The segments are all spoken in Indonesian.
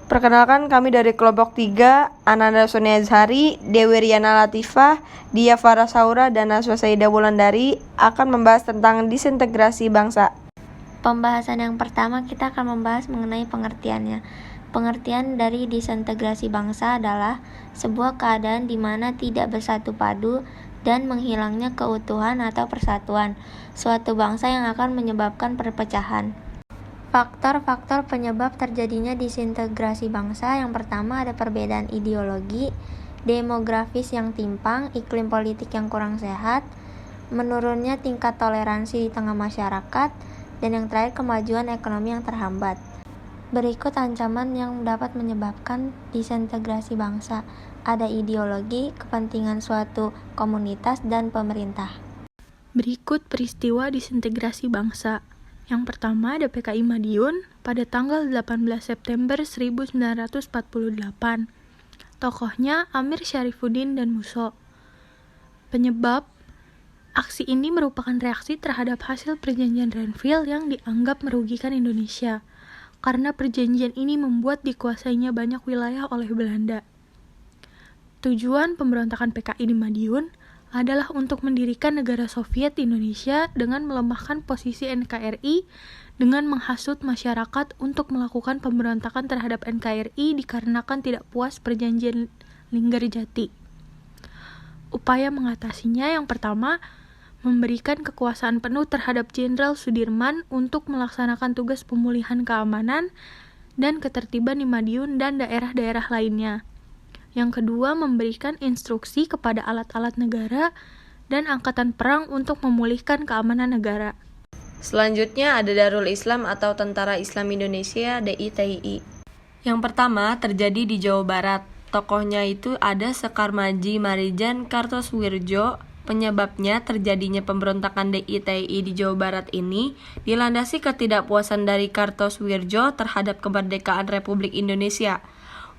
Perkenalkan, kami dari kelompok 3, Ananda Sonia Azhari, Dewi Riana Latifah, Dia Farah Saura, dan Naswa Saida Wulandari akan membahas tentang disintegrasi bangsa. Pembahasan yang pertama kita akan membahas mengenai pengertiannya. Pengertian dari disintegrasi bangsa adalah sebuah keadaan di mana tidak bersatu padu dan menghilangnya keutuhan atau persatuan suatu bangsa yang akan menyebabkan perpecahan. Faktor-faktor penyebab terjadinya disintegrasi bangsa yang pertama ada perbedaan ideologi, demografis yang timpang, iklim politik yang kurang sehat, menurunnya tingkat toleransi di tengah masyarakat, dan yang terakhir kemajuan ekonomi yang terhambat. Berikut ancaman yang dapat menyebabkan disintegrasi bangsa. Ada ideologi, kepentingan suatu komunitas, dan pemerintah. Berikut peristiwa disintegrasi bangsa. Yang pertama ada PKI Madiun pada tanggal 18 September 1948. Tokohnya Amir Syarifuddin dan Musso. Penyebab aksi ini merupakan reaksi terhadap hasil perjanjian Renville yang dianggap merugikan Indonesia, karena perjanjian ini membuat dikuasainya banyak wilayah oleh Belanda. Tujuan pemberontakan PKI di Madiun adalah untuk mendirikan negara Soviet di Indonesia dengan melemahkan posisi NKRI dengan menghasut masyarakat untuk melakukan pemberontakan terhadap NKRI dikarenakan tidak puas perjanjian Linggarjati. Upaya mengatasinya yang pertama, memberikan kekuasaan penuh terhadap Jenderal Sudirman untuk melaksanakan tugas pemulihan keamanan dan ketertiban di Madiun dan daerah-daerah lainnya. Yang kedua, memberikan instruksi kepada alat-alat negara dan angkatan perang untuk memulihkan keamanan negara. Selanjutnya ada Darul Islam atau Tentara Islam Indonesia (DITII). Yang pertama terjadi di Jawa Barat. Tokohnya itu ada Sekar Maji Marijan Kartosuwirjo. Penyebabnya terjadinya pemberontakan DITII di Jawa Barat ini dilandasi ketidakpuasan dari Kartosuwirjo terhadap kemerdekaan Republik Indonesia.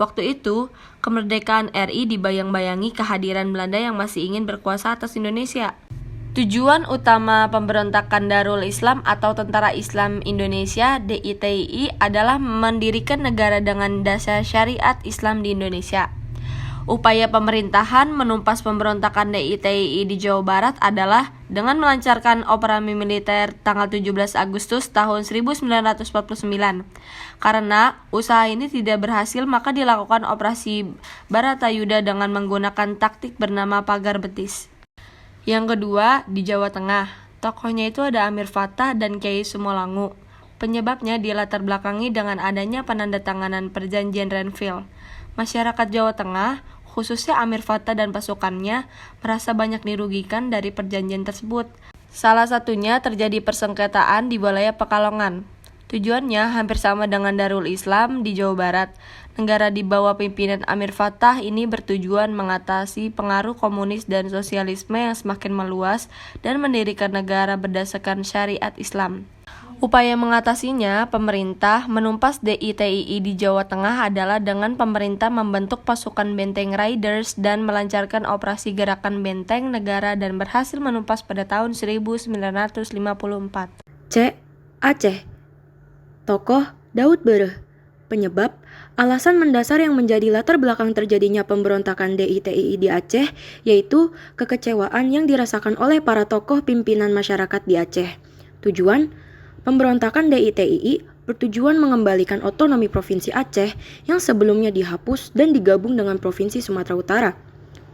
Waktu itu, kemerdekaan RI dibayang-bayangi kehadiran Belanda yang masih ingin berkuasa atas Indonesia. Tujuan utama pemberontakan Darul Islam atau Tentara Islam Indonesia (DITII) adalah mendirikan negara dengan dasar syariat Islam di Indonesia. Upaya pemerintahan menumpas pemberontakan DITII di Jawa Barat adalah dengan melancarkan operasi militer tanggal 17 Agustus tahun 1949. Karena usaha ini tidak berhasil, maka dilakukan operasi Baratayuda dengan menggunakan taktik bernama pagar betis. Yang kedua, di Jawa Tengah. Tokohnya itu ada Amir Fattah dan Kiai Sumolangu. Penyebabnya dilatar belakangi dengan adanya penandatanganan perjanjian Renville. Masyarakat Jawa Tengah, khususnya Amir Fattah dan pasukannya, merasa banyak dirugikan dari perjanjian tersebut. Salah satunya terjadi persengketaan di wilayah Pekalongan. Tujuannya hampir sama dengan Darul Islam di Jawa Barat. Negara di bawah pimpinan Amir Fattah ini bertujuan mengatasi pengaruh komunis dan sosialisme yang semakin meluas dan mendirikan negara berdasarkan syariat Islam. Upaya mengatasinya, pemerintah menumpas DITII di Jawa Tengah adalah dengan pemerintah membentuk pasukan Benteng Riders dan melancarkan operasi gerakan benteng negara dan berhasil menumpas pada tahun 1954. C. Aceh. Tokoh Daud Bereh. Penyebab, alasan mendasar yang menjadi latar belakang terjadinya pemberontakan DITII di Aceh, yaitu kekecewaan yang dirasakan oleh para tokoh pimpinan masyarakat di Aceh. Tujuan, pemberontakan DITII bertujuan mengembalikan otonomi Provinsi Aceh yang sebelumnya dihapus dan digabung dengan Provinsi Sumatera Utara.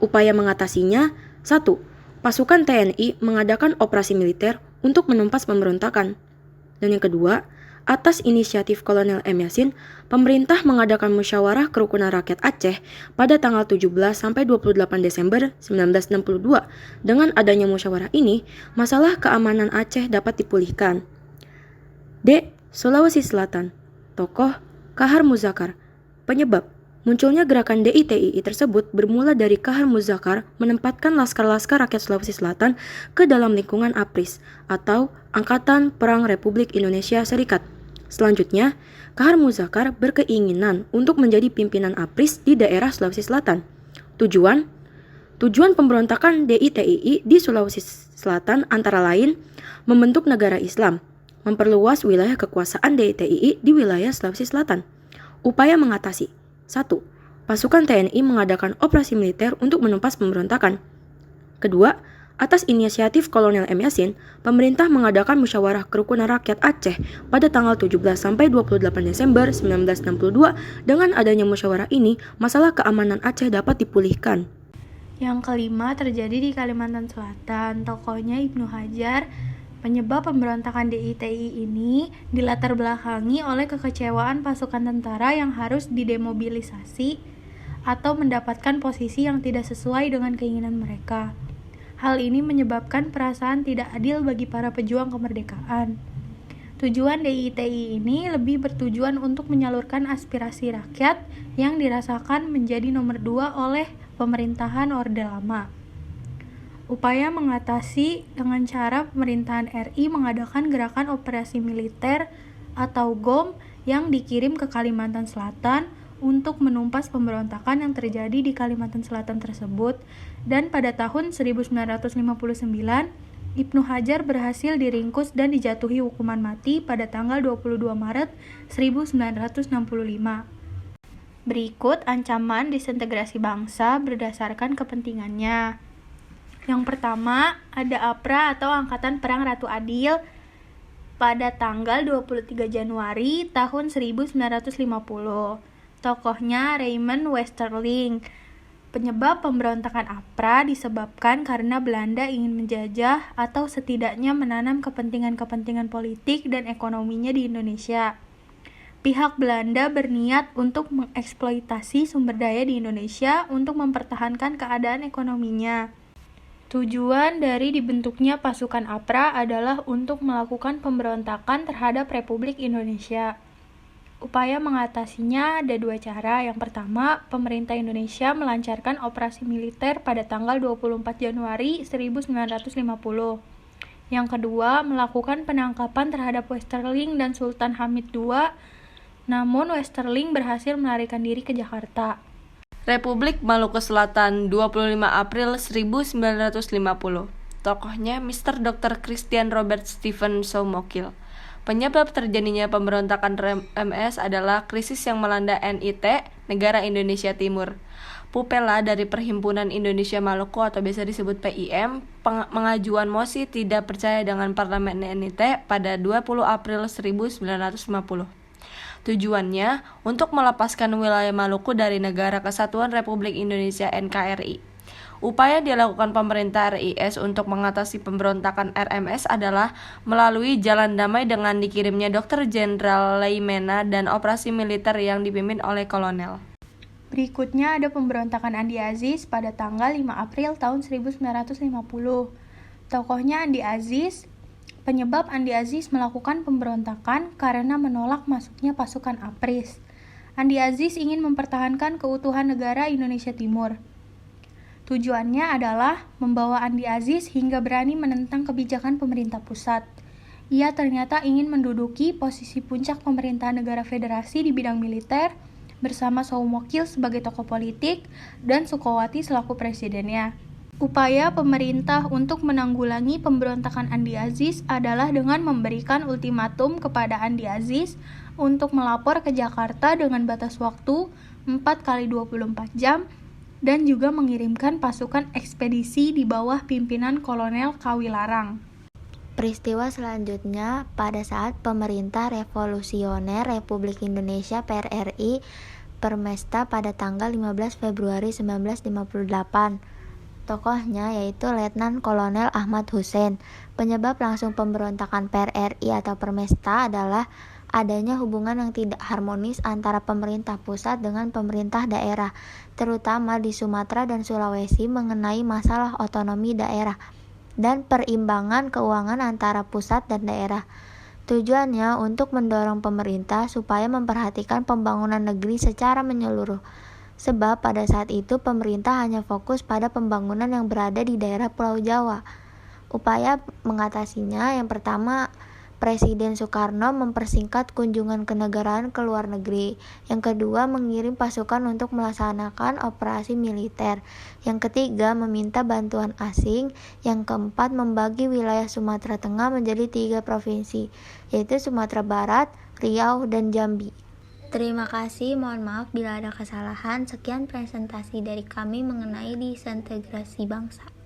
Upaya mengatasinya, 1. Pasukan TNI mengadakan operasi militer untuk menumpas pemberontakan. Dan yang kedua, atas inisiatif Kolonel M. Yasin, pemerintah mengadakan musyawarah kerukunan rakyat Aceh pada tanggal 17-28 Desember 1962. Dengan adanya musyawarah ini, masalah keamanan Aceh dapat dipulihkan. D. Sulawesi Selatan. Tokoh Kahar Muzakar. Penyebab munculnya gerakan DITII tersebut bermula dari Kahar Muzakar menempatkan laskar-laskar rakyat Sulawesi Selatan ke dalam lingkungan APRIS atau Angkatan Perang Republik Indonesia Serikat. Selanjutnya, Kahar Muzakar berkeinginan untuk menjadi pimpinan APRIS di daerah Sulawesi Selatan. Tujuan pemberontakan DITII di Sulawesi Selatan antara lain membentuk negara Islam, memperluas wilayah kekuasaan DITII di wilayah Sulawesi Selatan. Upaya mengatasi 1. Pasukan TNI mengadakan operasi militer untuk menumpas pemberontakan. Kedua, atas inisiatif Kolonel M. Yasin, pemerintah mengadakan musyawarah kerukunan rakyat Aceh pada tanggal 17 sampai 28 Desember 1962. Dengan adanya musyawarah ini, masalah keamanan Aceh dapat dipulihkan. Yang kelima terjadi di Kalimantan Selatan. Tokohnya Ibnu Hajar. Penyebab pemberontakan DITI ini dilatar belakangi oleh kekecewaan pasukan tentara yang harus didemobilisasi atau mendapatkan posisi yang tidak sesuai dengan keinginan mereka. Hal ini menyebabkan perasaan tidak adil bagi para pejuang kemerdekaan. Tujuan DITI ini lebih bertujuan untuk menyalurkan aspirasi rakyat yang dirasakan menjadi nomor 2 oleh pemerintahan Orde Lama. Upaya mengatasi dengan cara pemerintahan RI mengadakan gerakan operasi militer atau GOM yang dikirim ke Kalimantan Selatan untuk menumpas pemberontakan yang terjadi di Kalimantan Selatan tersebut, dan pada tahun 1959 Ibnu Hajar berhasil diringkus dan dijatuhi hukuman mati pada tanggal 22 Maret 1965. Berikut ancaman disintegrasi bangsa berdasarkan kepentingannya. Yang pertama, ada APRA atau Angkatan Perang Ratu Adil pada tanggal 23 Januari tahun 1950. Tokohnya Raymond Westerling. Penyebab pemberontakan APRA disebabkan karena Belanda ingin menjajah atau setidaknya menanam kepentingan-kepentingan politik dan ekonominya di Indonesia. Pihak Belanda berniat untuk mengeksploitasi sumber daya di Indonesia untuk mempertahankan keadaan ekonominya. Tujuan dari dibentuknya pasukan APRA adalah untuk melakukan pemberontakan terhadap Republik Indonesia. Upaya mengatasinya ada 2 cara. Yang pertama, pemerintah Indonesia melancarkan operasi militer pada tanggal 24 Januari 1950. Yang kedua, melakukan penangkapan terhadap Westerling dan Sultan Hamid II, namun Westerling berhasil melarikan diri ke Jakarta. Republik Maluku Selatan, 25 April 1950. Tokohnya Mr. Dr. Christian Robert Stephen Soumokil. Penyebab terjadinya pemberontakan RMS adalah krisis yang melanda NIT, Negara Indonesia Timur. Pupela dari Perhimpunan Indonesia Maluku atau biasa disebut PIM, mengajukan mosi tidak percaya dengan Parlemen NIT pada 20 April 1950. Tujuannya untuk melepaskan wilayah Maluku dari Negara Kesatuan Republik Indonesia NKRI. Upaya dilakukan pemerintah RIS untuk mengatasi pemberontakan RMS adalah melalui jalan damai dengan dikirimnya Dr. Jenderal Leimena dan operasi militer yang dipimpin oleh kolonel. Berikutnya ada pemberontakan Andi Aziz pada tanggal 5 April tahun 1950. Tokohnya Andi Aziz. Penyebab Andi Aziz melakukan pemberontakan karena menolak masuknya pasukan APRIS. Andi Aziz ingin mempertahankan keutuhan negara Indonesia Timur. Tujuannya adalah membawa Andi Aziz hingga berani menentang kebijakan pemerintah pusat. Ia ternyata ingin menduduki posisi puncak pemerintahan negara federasi di bidang militer bersama Soumokil sebagai tokoh politik dan Sukowati selaku presidennya. Upaya pemerintah untuk menanggulangi pemberontakan Andi Aziz adalah dengan memberikan ultimatum kepada Andi Aziz untuk melapor ke Jakarta dengan batas waktu 4x24 jam dan juga mengirimkan pasukan ekspedisi di bawah pimpinan Kolonel Kawilarang. Peristiwa selanjutnya pada saat Pemerintah Revolusioner Republik Indonesia PRRI berpesta pada tanggal 15 Februari 1958. Tokohnya yaitu Letnan Kolonel Ahmad Hussein. Penyebab langsung pemberontakan PRRI atau permesta adalah adanya hubungan yang tidak harmonis antara pemerintah pusat dengan pemerintah daerah, terutama di Sumatera dan Sulawesi mengenai masalah otonomi daerah dan perimbangan keuangan antara pusat dan daerah. Tujuannya untuk mendorong pemerintah supaya memperhatikan pembangunan negeri secara menyeluruh. Sebab pada saat itu pemerintah hanya fokus pada pembangunan yang berada di daerah Pulau Jawa. Upaya mengatasinya yang pertama, Presiden Soekarno mempersingkat kunjungan kenegaraan ke luar negeri. Yang kedua, mengirim pasukan untuk melaksanakan operasi militer. Yang ketiga, meminta bantuan asing. Yang keempat, membagi wilayah Sumatera Tengah menjadi 3 provinsi, yaitu Sumatera Barat, Riau, dan Jambi. Terima kasih, mohon maaf bila ada kesalahan. Sekian presentasi dari kami mengenai disintegrasi bangsa.